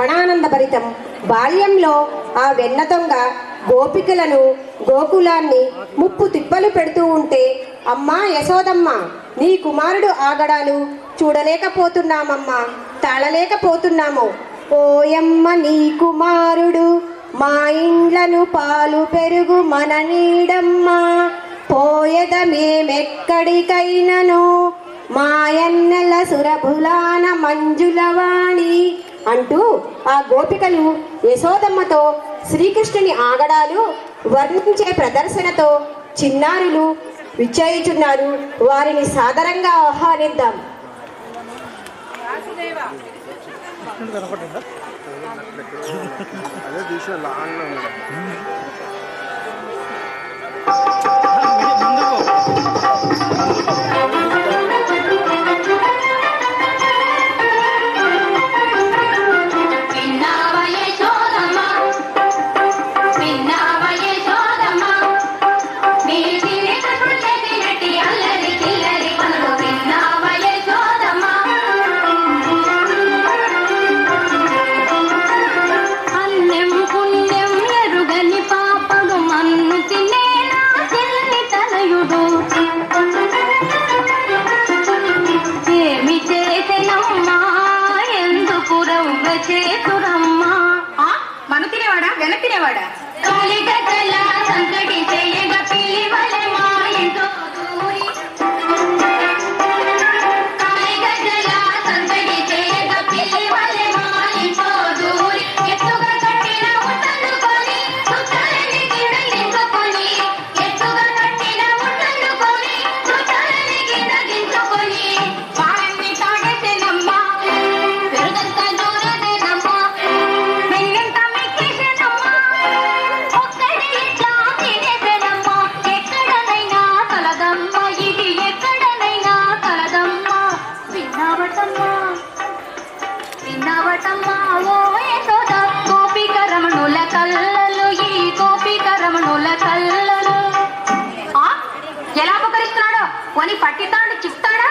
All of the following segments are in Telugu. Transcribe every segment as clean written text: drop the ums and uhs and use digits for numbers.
శ్రవణానందభరితం. బాల్యంలో ఆ వెన్న దొంగ గోపికలను గోకులాన్ని ముప్పు తిప్పలు పెడుతూ ఉంటే, అమ్మా యశోదమ్మ, నీ కుమారుడు ఆగడాలు చూడలేకపోతున్నామమ్మా, తాళలేకపోతున్నాము. ఓయమ్మ నీ కుమారుడు మా ఇండ్లను పాలు పెరుగు మన నీడమ్మా, పోయద మేమెక్కడికైనను మాయన్నెల సురభులాన మంజులవాణి అంటూ ఆ గోపికలు యశోదమ్మతో శ్రీకృష్ణుని ఆగడాలు వర్ణించే ప్రదర్శనతో చిన్నారులు విచ్చేయుచున్నారు. వారిని సాదరంగా ఆహ్వానిద్దాం. పట్టితాడు చిక్తాడా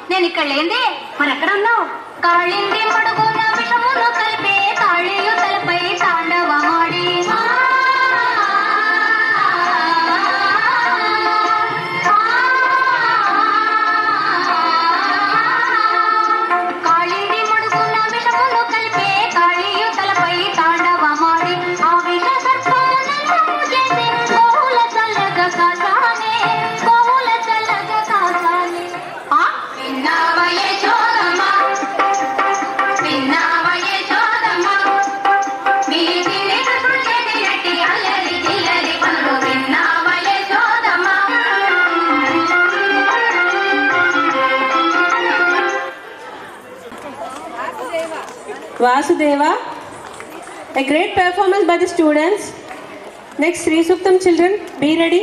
నేను ఇక్కడ లేదే మరి ఎక్కడ ఉన్నావు? కాళింది మడుగున విషమును కలిపే కాళీయు తలపై తాండవమాడి కాళింది మడుగున విషమును కలిపే కాళీయు తలపై తాండవమాడి ఆ విష సర్పమును చేసి కోవుల చల్లగా కాసానే కోవుల చల్లగా కాసానే Vasudeva, a great performance by the students. Next, Sri Suktam children, be ready.